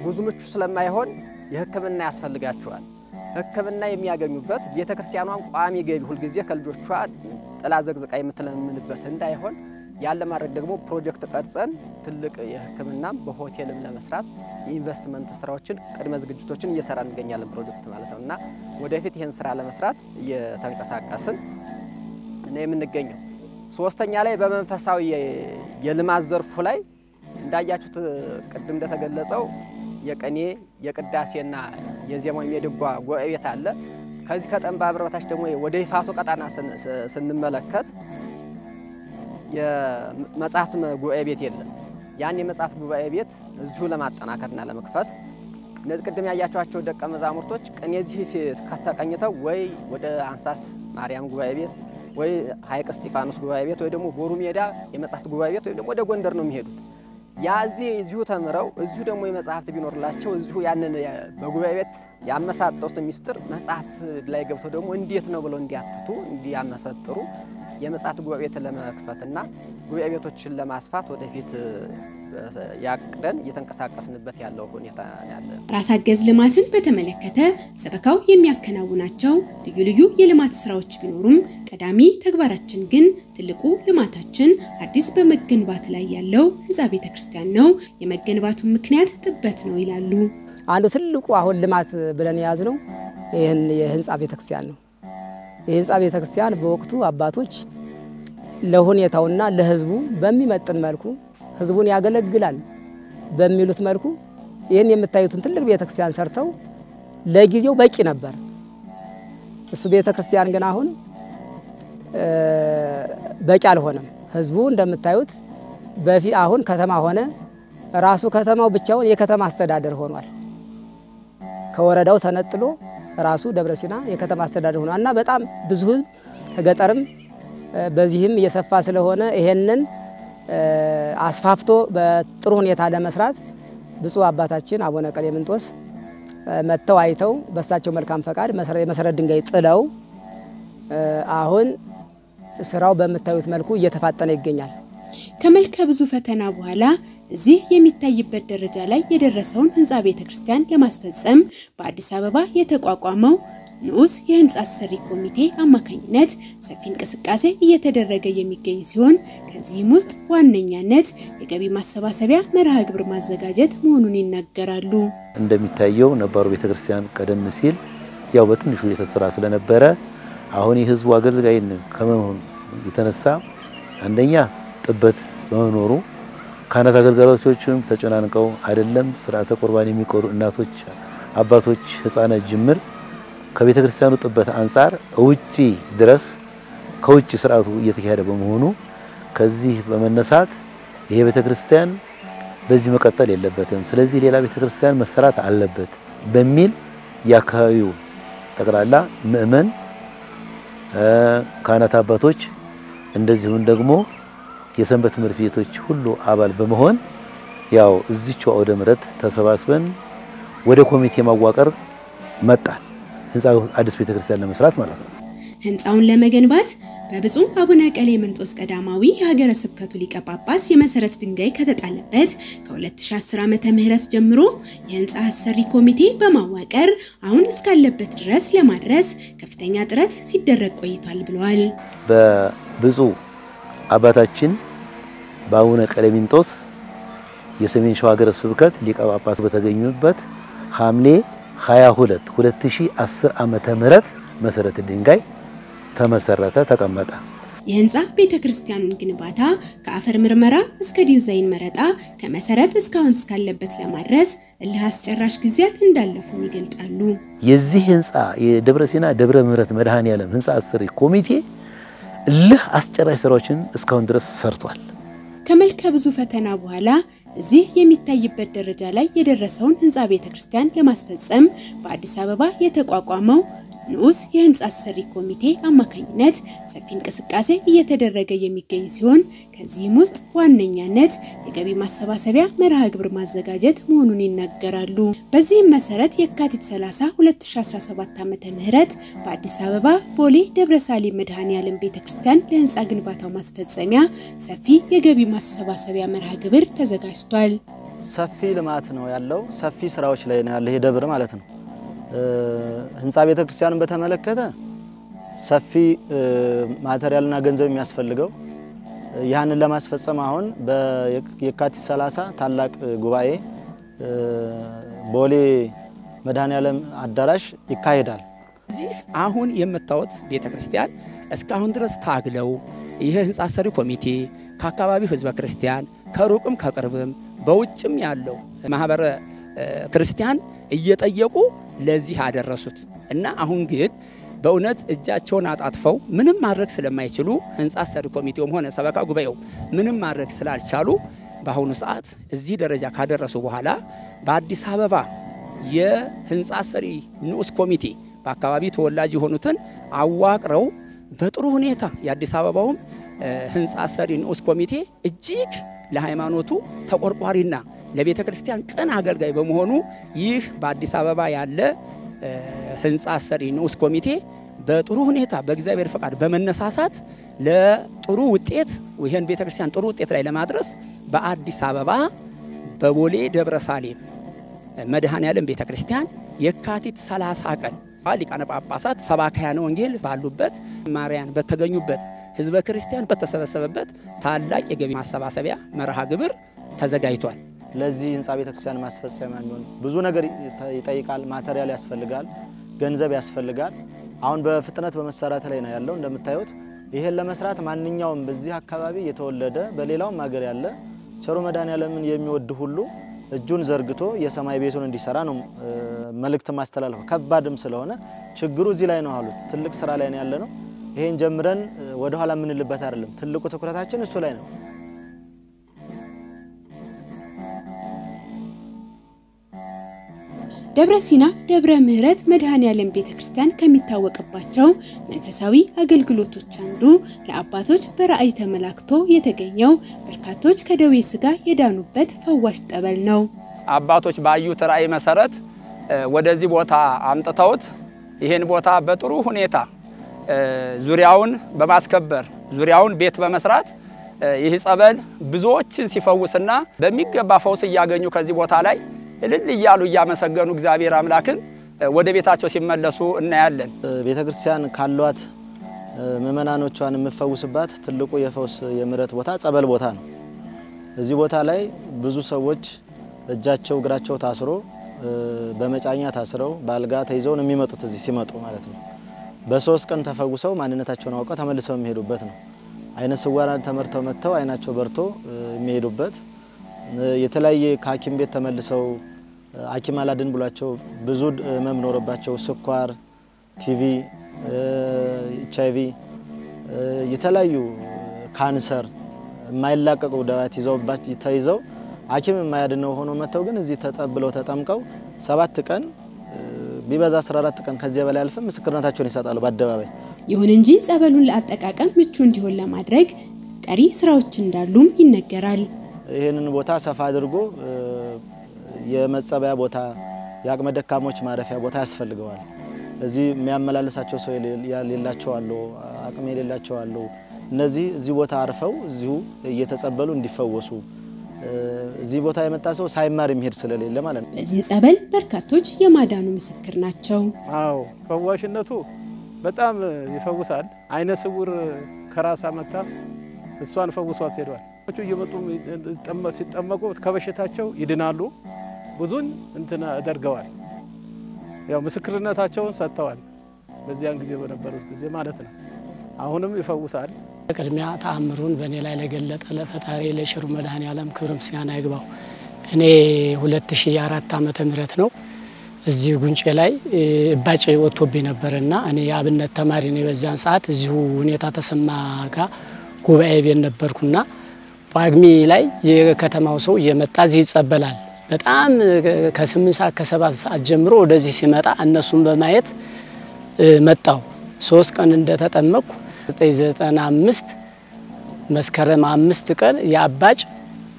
ብዙ ምቹ ስለማይሆን የሕክምና ያስፈልጋቸዋል። ሕክምና የሚያገኙበት ቤተክርስቲያኗም ቋሚ ገቢ ሁሉ ጊዜ ከልጆቿ ጥላ ዘግዝቃ የምትለምንበት እንዳይሆን ያለ ማድረግ ደግሞ ፕሮጀክት ቀርጸን ትልቅ የሕክምናም በሆቴልም ለመስራት ኢንቨስትመንት ስራዎችን ቅድመ ዝግጅቶችን እየሰራን እንገኛለን። ፕሮጀክት ማለት ነውና ወደፊት ይሄን ስራ ለመስራት እየተንቀሳቀስን ነው የምንገኘው። ሶስተኛ ላይ በመንፈሳዊ የልማት ዘርፉ ላይ እንዳያችሁት ቅድም እንደተገለጸው የቀኔ የቅዳሴና የዜማው የድጓ ጉባኤ ቤት አለ። ከዚህ ከጠንባ በታች ደግሞ ወደ ይፋቱ ቀጣና ስንመለከት የመጽሐፍት ጉባኤ ቤት የለም። ያን የመጽሐፍት ጉባኤ ቤት እዚሁ ለማጠናከርና ለመክፈት እነዚህ ቅድም ያያችኋቸው ደቀ መዛሙርቶች ቀኔ እዚህ ከተቀኝተው ወይ ወደ አንሳስ ማርያም ጉባኤ ቤት ወይ ሐይቅ እስጢፋኖስ ጉባኤ ቤት ወይ ደግሞ ቦሩ ሜዳ የመጽሐፍት ጉባኤ ቤት ወይ ደግሞ ወደ ጎንደር ነው የሚሄዱት። እዚሁ ተምረው እዚሁ ደግሞ የመጽሐፍት ቢኖርላቸው እዚሁ ያንን በጉባኤ ቤት ያመሳጠሩት ሚስጥር መጽሐፍት ላይ ገብተው ደግሞ እንዴት ነው ብለው እንዲያትቱ እንዲያመሰጥሩ የመጽሐፍት ጉባኤ ቤት ለመክፈትና ጉባኤ ቤቶችን ለማስፋት ወደፊት ያቅደን እየተንቀሳቀስንበት ያለው ሁኔታ ያለ። ራስ አገዝ ልማትን በተመለከተ ሰበካው የሚያከናውናቸው ልዩ ልዩ የልማት ስራዎች ቢኖሩም ቀዳሚ ተግባራችን ግን ትልቁ ልማታችን አዲስ በመገንባት ላይ ያለው ህንጻ ቤተክርስቲያን ነው። የመገንባቱ ምክንያት ጥበት ነው ይላሉ። አንዱ ትልቁ አሁን ልማት ብለን ያዝነው ይሄን የህንጻ ቤተክርስቲያን ነው። የህንጻ ቤተክርስቲያን በወቅቱ አባቶች ለሁኔታውና ለህዝቡ በሚመጥን መልኩ ህዝቡን ያገለግላል በሚሉት መልኩ ይሄን የምታዩትን ትልቅ ቤተክርስቲያን ሰርተው ለጊዜው በቂ ነበር። እሱ ቤተክርስቲያን ግን አሁን በቂ አልሆነም። ህዝቡ እንደምታዩት በፊት አሁን ከተማ ሆነ። ራሱ ከተማው ብቻውን የከተማ አስተዳደር ሆኗል። ከወረዳው ተነጥሎ ራሱ ደብረሲና የከተማ አስተዳደር ሆኗልና በጣም ብዙ ህዝብ ከገጠርም በዚህም እየሰፋ ስለሆነ ይሄንን አስፋፍቶ በጥሩ ሁኔታ ለመስራት ብፁዕ አባታችን አቡነ ቀሌምንጦስ መጥተው አይተው በሳቸው መልካም ፈቃድ የመሰረት ድንጋይ ጥለው አሁን ስራው በመታዩት መልኩ እየተፋጠነ ይገኛል። ከመልከ ብዙ ፈተና በኋላ እዚህ የሚታይበት ደረጃ ላይ የደረሰውን ህንጻ ቤተክርስቲያን ለማስፈጸም በአዲስ አበባ የተቋቋመው ንዑስ የህንጻ ሰሪ ኮሚቴ አማካኝነት ሰፊ እንቅስቃሴ እየተደረገ የሚገኝ ሲሆን ከዚህም ውስጥ ዋነኛነት የገቢ ማሰባሰቢያ መርሃ ግብር ማዘጋጀት መሆኑን ይናገራሉ። እንደሚታየው ነባሩ ቤተክርስቲያን ቀደም ሲል ያው በትንሹ የተሰራ ስለነበረ አሁን የህዝቡ አገልጋይን ከመሆን የተነሳ አንደኛ ጥበት በመኖሩ ካህናት አገልጋዮችም ተጨናንቀው አይደለም ስርዓተ ቁርባን የሚቆሩ እናቶች አባቶች ህፃናት ጅምር ከቤተክርስቲያኑ ጥበት አንፃር ውጪ ድረስ ከውጪ ስርዓቱ እየተካሄደ በመሆኑ ከዚህ በመነሳት ይሄ ቤተክርስቲያን በዚህ መቀጠል የለበትም፣ ስለዚህ ሌላ ቤተክርስቲያን መሰራት አለበት በሚል ያካባቢው ጠቅላላ ምእመን ካህናት አባቶች እንደዚሁም ደግሞ የሰንበት ትምህርት ቤቶች ሁሉ አባል በመሆን ያው እዚቹ አውደ ምሕረት ተሰባስበን ወደ ኮሚቴ ማዋቀር መጣን። ህንጻው አዲስ ቤተክርስቲያን ለመስራት ማለት ነው። ህንጻውን ለመገንባት በብፁዕ አቡነ ቀሌምንጦስ ቀዳማዊ የሀገረ ስብከቱ ሊቀ ጳጳስ የመሰረት ድንጋይ ከተጣለበት ከ2010 ዓመተ ምህረት ጀምሮ የህንጻ አሰሪ ኮሚቴ በማዋቀር አሁን እስካለበት ድረስ ለማድረስ ከፍተኛ ጥረት ሲደረግ ቆይቷል ብለዋል። በብፁዕ አባታችን በአቡነ ቀሌምንጦስ የሰሜን ሸዋ ሀገረ ስብከት ሊቀ ጳጳስ በተገኙበት ሐምሌ 22 2010 ዓመተ ምህረት መሰረት ድንጋይ ተመሰረተ ተቀመጠ። የህንጻ ቤተክርስቲያኑን ግንባታ ከአፈር ምርመራ እስከ ዲዛይን መረጣ ከመሰረት እስካሁን እስካለበት ለማድረስ እልህ አስጨራሽ ጊዜያት እንዳለፉ ይገልጣሉ። የዚህ ህንጻ የደብረ ሲና ደብረ ምህረት መድኃኔዓለም ህንጻ አሰሪ ኮሚቴ እልህ አስጨራሽ ስራዎችን እስካሁን ድረስ ሰርቷል። ከመልከ ብዙ ፈተና በኋላ እዚህ የሚታይበት ደረጃ ላይ የደረሰውን ህንጻ ቤተክርስቲያን ለማስፈጸም በአዲስ አበባ የተቋቋመው ንዑስ የህንጻ አሰሪ ኮሚቴ አማካኝነት ሰፊ እንቅስቃሴ እየተደረገ የሚገኝ ሲሆን ከዚህም ውስጥ በዋነኛነት የገቢ ማሰባሰቢያ መርሃ ግብር ማዘጋጀት መሆኑን ይናገራሉ። በዚህም መሰረት የካቲት 30 2017 ዓመተ ምህረት በአዲስ አበባ ቦሌ ደብረሳሌም መድኃኔዓለም ቤተክርስቲያን ለህንጻ ግንባታው ማስፈጸሚያ ሰፊ የገቢ ማሰባሰቢያ መርሃ ግብር ተዘጋጅቷል። ሰፊ ልማት ነው ያለው፣ ሰፊ ስራዎች ላይ ነው ያለው ደብር ማለት ነው። ህንጻ ቤተክርስቲያንን በተመለከተ ሰፊ ማቴሪያልና ገንዘብ የሚያስፈልገው ያንን ለማስፈጸም አሁን በየካቲት 30 ታላቅ ጉባኤ ቦሌ መድኃኔዓለም አዳራሽ ይካሄዳል። እዚህ አሁን የምታዩት ቤተክርስቲያን እስካሁን ድረስ ታግለው ይሄ ህንጻ አሰሪ ኮሚቴ ከአካባቢው ህዝበ ክርስቲያን ከሩቅም ከቅርብም በውጭም ያለው ማህበረ ክርስቲያን እየጠየቁ ለዚህ አደረሱት እና አሁን ግን በእውነት እጃቸውን አጣጥፈው ምንም ማድረግ ስለማይችሉ ህንጻ አሰሪ ኮሚቴውም ሆነ ሰበካ ጉባኤው ምንም ማድረግ ስላልቻሉ በአሁኑ ሰዓት እዚህ ደረጃ ካደረሱ በኋላ በአዲስ አበባ የህንጻ አሰሪ ንዑስ ኮሚቴ በአካባቢ ተወላጅ የሆኑትን አዋቅረው በጥሩ ሁኔታ የአዲስ አበባውም ህንጻ አሰሪ ንዑስ ኮሚቴ እጅግ ለሃይማኖቱ ተቆርቋሪና ለቤተ ክርስቲያን ቀን አገልጋይ በመሆኑ ይህ በአዲስ አበባ ያለ ህንጻ አሰሪ ንዑስ ኮሚቴ በጥሩ ሁኔታ በእግዚአብሔር ፈቃድ በመነሳሳት ለጥሩ ውጤት ይሄን ቤተ ክርስቲያን ጥሩ ውጤት ላይ ለማድረስ በአዲስ አበባ በቦሌ ደብረሳሌም መድኃኔዓለም ቤተ ክርስቲያን የካቲት 30 ቀን ሊቃነ ጳጳሳት ሰባክያነ ወንጌል ባሉበት ማርያን በተገኙበት ህዝበ ክርስቲያን በተሰበሰበበት ታላቅ የገቢ ማሰባሰቢያ መርሃ ግብር ተዘጋጅቷል። ለዚህ ህንጻ ቤተክርስቲያን ማስፈጸሚያ የሚሆን ብዙ ነገር ይጠይቃል። ማቴሪያል ያስፈልጋል፣ ገንዘብ ያስፈልጋል። አሁን በፍጥነት በመሰራት ላይ ነው ያለው እንደምታዩት። ይሄን ለመስራት ማንኛውም በዚህ አካባቢ የተወለደ በሌላውም ሀገር ያለ ቸሩ መድኃኔዓለምን የሚወድ ሁሉ እጁን ዘርግቶ የሰማይ ቤቱን እንዲሰራ ነው መልእክት ማስተላለፍ። ከባድም ስለሆነ ችግሩ እዚህ ላይ ነው አሉት። ትልቅ ስራ ላይ ነው ያለ ነው። ይሄን ጀምረን ወደ ኋላ ምንልበት አይደለም። ትልቁ ትኩረታችን እሱ ላይ ነው። ደብረ ሲና ደብረ ምህረት መድኃኔዓለም ቤተክርስቲያን ከሚታወቅባቸው መንፈሳዊ አገልግሎቶች አንዱ ለአባቶች በራእይ ተመላክቶ የተገኘው በርካቶች ከደዌ ስጋ የዳኑበት ፈዋሽ ጠበል ነው። አባቶች ባዩት ራእይ መሰረት ወደዚህ ቦታ አምጥተውት ይሄን ቦታ በጥሩ ሁኔታ ዙሪያውን በማስከበር ዙሪያውን ቤት በመስራት ይህ ጸበል ብዙዎችን ሲፈውስና በሚገባ ፈውስ ያገኙ ከዚህ ቦታ ላይ እልል እያሉ እያመሰገኑ እግዚአብሔር አምላክን ወደ ቤታቸው ሲመለሱ እናያለን። ቤተክርስቲያን ካሏት ምእመናኖቿን የምፈውስባት ትልቁ የፈውስ የምሕረት ቦታ ጸበል ቦታ ነው። እዚህ ቦታ ላይ ብዙ ሰዎች እጃቸው እግራቸው ታስሮ በመጫኛ ታስረው ባልጋ ተይዘው ነው የሚመጡት እዚህ ሲመጡ ማለት ነው። በ3 ቀን ተፈውሰው ማንነታቸውን አውቀው ተመልሰው የሚሄዱበት ነው። አይነ ስውራን ተመርተው መጥተው አይናቸው በርቶ የሚሄዱበት የተለያየ ከሐኪም ቤት ተመልሰው ሐኪም አላድን ብሏቸው ብዙ ህመም ኖርባቸው ስኳር፣ ቲቪ፣ ኤችአይቪ የተለያዩ ካንሰር የማይላቀቁ ደዋት ይዘውባቸው ተይዘው ሐኪም የማያድነው ሆኖ መጥተው ግን እዚህ ተጠብለው ተጠምቀው 7 ቀን ቢበዛ 14 ቀን ከዚህ በላይ አልፈም ምስክርነታቸውን ይሰጣሉ በአደባባይ። ይሁን እንጂ ጸበሉን ለአጠቃቀም ምቹ እንዲሆን ለማድረግ ቀሪ ስራዎች እንዳሉም ይነገራል። ይሄንን ቦታ ሰፋ አድርጎ የመጸበያ ቦታ የአቅመ ደካሞች ማረፊያ ቦታ ያስፈልገዋል። እዚህ የሚያመላልሳቸው ሰው የሌላቸው አሉ፣ አቅም የሌላቸው አሉ። እነዚህ እዚህ ቦታ አርፈው እዚሁ እየተጸበሉ እንዲፈወሱ እዚህ ቦታ የመጣ ሰው ሳይማር የሚሄድ ስለሌለ ማለት ነው። በዚህ ጸበል በርካቶች የማዳኑ ምስክር ናቸው። አዎ ፈዋሽነቱ በጣም ይፈውሳል። አይነ ስውር ከራሳ መጣ እሷን ፈውሷት ሄዷል። እየመጡ ሲጠመቁ ከበሽታቸው ይድናሉ። ብዙን እንትና አደርገዋል። ያው ምስክርነታቸውን ሰጥተዋል። በዚያን ጊዜ በነበሩት ጊዜ ማለት ነው። አሁንም ይፈውሳል። ቅድሚያ ተአምሩን በእኔ ላይ ለገለጠ ለፈጣሪ ለሽሩ መድኃኔዓለም ክብር ምስጋና ይግባው። እኔ 2004 ዓመተ ምህረት ነው እዚህ ጉንጬ ላይ እባጭ ወጥቶብኝ ነበርና እኔ የአብነት ተማሪ ነኝ። በዛን ሰዓት እዚሁ ሁኔታ ተሰማ ጋር ጉባኤ ቤት ነበርኩና ጳጉሜ ላይ የከተማው ሰው እየመጣ እዚህ ይጸበላል። በጣም ከ8 ሰዓት ከ7 ሰዓት ጀምሮ ወደዚህ ሲመጣ እነሱን በማየት መጣው። 3 ቀን እንደተጠመቅኩ 995 መስከረም 5 ቀን የአባጭ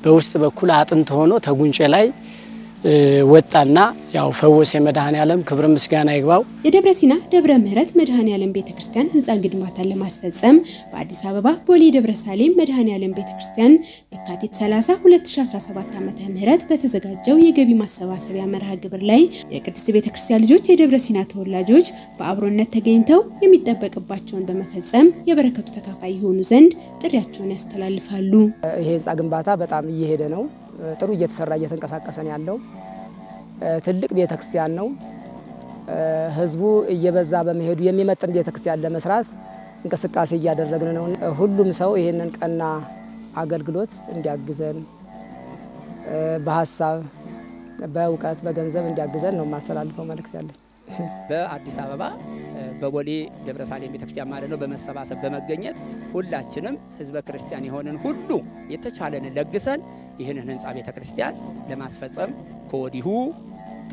በውስጥ በኩል አጥንት ሆኖ ተጉንጬ ላይ ወጣና ያው ፈወሰ መድኃኔዓለም ክብር ምስጋና ይግባው። የደብረ ሲና ደብረ ምህረት መድኃኔዓለም ቤተክርስቲያን ህንጻ ግንባታን ለማስፈጸም በአዲስ አበባ ቦሌ ደብረ ሳሌም መድኃኔዓለም ቤተክርስቲያን የካቲት 30 2017 ዓመተ ምህረት በተዘጋጀው የገቢ ማሰባሰቢያ መርሃ ግብር ላይ የቅድስት ቤተክርስቲያን ልጆች የደብረ ሲና ተወላጆች በአብሮነት ተገኝተው የሚጠበቅባቸውን በመፈጸም የበረከቱ ተካፋይ ይሆኑ ዘንድ ጥሪያቸውን ያስተላልፋሉ። ይሄ ህንጻ ግንባታ በጣም እየሄደ ነው። ጥሩ እየተሰራ እየተንቀሳቀሰን ያለው ትልቅ ቤተክርስቲያን ነው። ህዝቡ እየበዛ በመሄዱ የሚመጥን ቤተክርስቲያን ለመስራት እንቅስቃሴ እያደረግን ነው። ሁሉም ሰው ይሄንን ቀና አገልግሎት እንዲያግዘን በሐሳብ በእውቀት በገንዘብ እንዲያግዘን ነው ማስተላልፈው መልእክት ያለኝ። በአዲስ አበባ በቦሌ ደብረ ሳሌም ቤተክርስቲያን ማለት ነው በመሰባሰብ በመገኘት ሁላችንም ህዝበ ክርስቲያን የሆነን ሁሉ የተቻለን ለግሰን ይህንን ህንጻ ቤተክርስቲያን ለማስፈጸም ከወዲሁ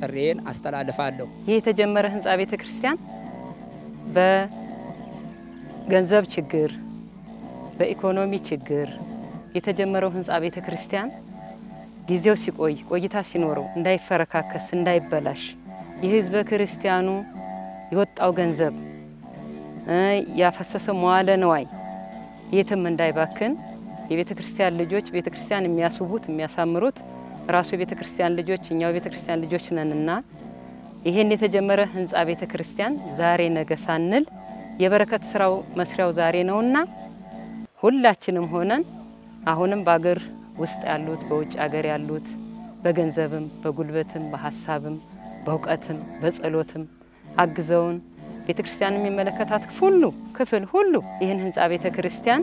ጥሬን አስተላልፋለሁ። ይህ የተጀመረ ህንጻ ቤተክርስቲያን በገንዘብ ችግር በኢኮኖሚ ችግር የተጀመረው ህንጻ ቤተክርስቲያን ጊዜው ሲቆይ ቆይታ ሲኖረው እንዳይፈረካከስ እንዳይበላሽ የህዝበ ክርስቲያኑ የወጣው ገንዘብ ያፈሰሰው መዋለ ንዋይ የትም እንዳይባክን የቤተክርስቲያን ልጆች ቤተክርስቲያን የሚያስቡት የሚያሳምሩት ራሱ የቤተክርስቲያን ልጆች እኛው ቤተክርስቲያን ልጆች ነንና ይሄን የተጀመረ ህንጻ ቤተክርስቲያን ዛሬ ነገ ሳንል የበረከት ስራው መስሪያው ዛሬ ነውና ሁላችንም ሆነን አሁንም በአገር ውስጥ ያሉት በውጭ ሀገር ያሉት በገንዘብም በጉልበትም በሐሳብም በእውቀትም በጸሎትም አግዘውን ቤተክርስቲያን የሚመለከታት ክፍል ሁሉ ይህን ህንጻ ቤተክርስቲያን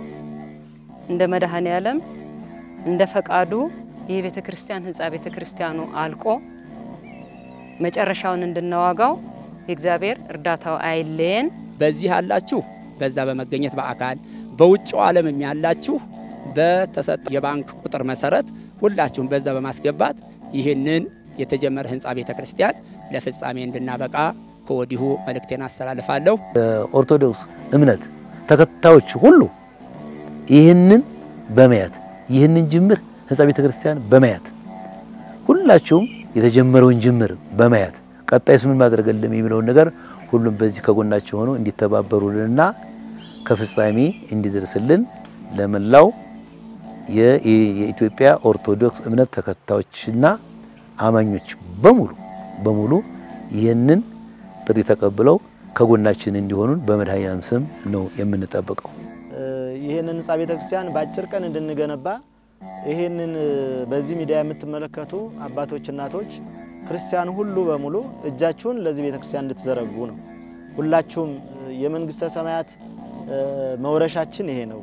እንደ መድኃኔዓለም እንደ ፈቃዱ ይህ ቤተክርስቲያን ህንጻ ቤተክርስቲያኑ አልቆ መጨረሻውን እንድናዋጋው የእግዚአብሔር እርዳታው አይለየን። በዚህ ያላችሁ በዛ በመገኘት በአካል በውጭው ዓለምም ያላችሁ በተሰጠ የባንክ ቁጥር መሰረት ሁላችሁም በዛ በማስገባት ይህንን የተጀመረ ህንጻ ቤተክርስቲያን ለፍጻሜ እንድናበቃ ከወዲሁ መልእክቴን አስተላልፋለሁ። ኦርቶዶክስ እምነት ተከታዮች ሁሉ ይህንን በመያት ይህንን ጅምር ህንጻ ቤተክርስቲያን በመያት ሁላችሁም የተጀመረውን ጅምር በመያት ቀጣይስ ምን ማድረግ እንደሚለው ነገር ሁሉም በዚህ ከጎናቸው ሆኖ እንዲተባበሩልንና ከፍጻሜ እንዲደርስልን ለመላው የኢትዮጵያ ኦርቶዶክስ እምነት ተከታዮችና አማኞች በሙሉ ይህንን ጥሪ ተቀብለው ከጎናችን እንዲሆኑ በመድኃኔዓለም ስም ነው የምንጠብቀው። ይህንን ህንጻ ቤተክርስቲያን በአጭር ቀን እንድንገነባ ይህንን በዚህ ሚዲያ የምትመለከቱ አባቶች እናቶች ክርስቲያን ሁሉ በሙሉ እጃችሁን ለዚህ ቤተክርስቲያን እንድትዘረጉ ነው። ሁላችሁም የመንግስተ ሰማያት መውረሻችን ይሄ ነው።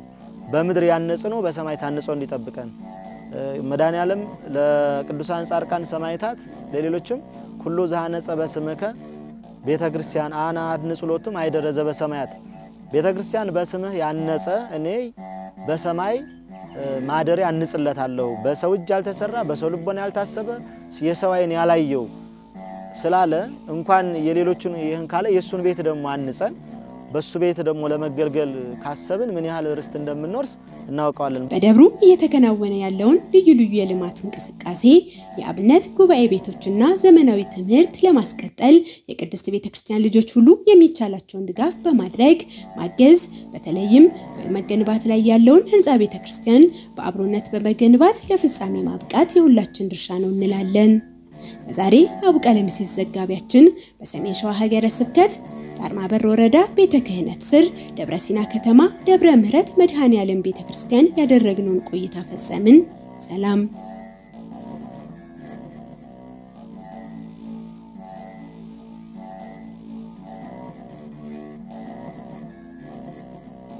በምድር ያነጽነው በሰማይ ታንጾ እንዲጠብቀን መድኃኔዓለም ለቅዱሳን ጻድቃን ሰማዕታት ለሌሎችም ኩሉ ዘሐነጸ በስምከ ቤተክርስቲያን አና አድንጽሎቱም አይደረዘ በሰማያት ቤተክርስቲያን በስምህ ያነጸ እኔ በሰማይ ማደሪያ አንጽለታለሁ በሰው እጅ ያልተሰራ በሰው ልቦና ያልታሰበ የሰው ዓይን ያላየው ስላለ እንኳን የሌሎችን ይህን ካለ የሱን ቤት ደግሞ አንጸን በሱ ቤት ደግሞ ለመገልገል ካሰብን ምን ያህል ርስት እንደምንወርስ እናውቀዋለን። በደብሩ እየተከናወነ ያለውን ልዩ ልዩ የልማት እንቅስቃሴ የአብነት ጉባኤ ቤቶችና ዘመናዊ ትምህርት ለማስቀጠል የቅድስት ቤተክርስቲያን ልጆች ሁሉ የሚቻላቸውን ድጋፍ በማድረግ ማገዝ በተለይም በመገንባት ላይ ያለውን ህንጻ ቤተክርስቲያን በአብሮነት በመገንባት ለፍጻሜ ማብቃት የሁላችን ድርሻ ነው እንላለን። ዛሬ አቡ ቀለምሲስ ዘጋቢያችን በሰሜን ሸዋ ሀገረ ስብከት ጣርማበር ወረዳ ቤተ ክህነት ስር ደብረ ሲና ከተማ ደብረ ምህረት መድኃኔዓለም ቤተክርስቲያን ያደረግነውን ቆይታ ፈጸምን። ሰላም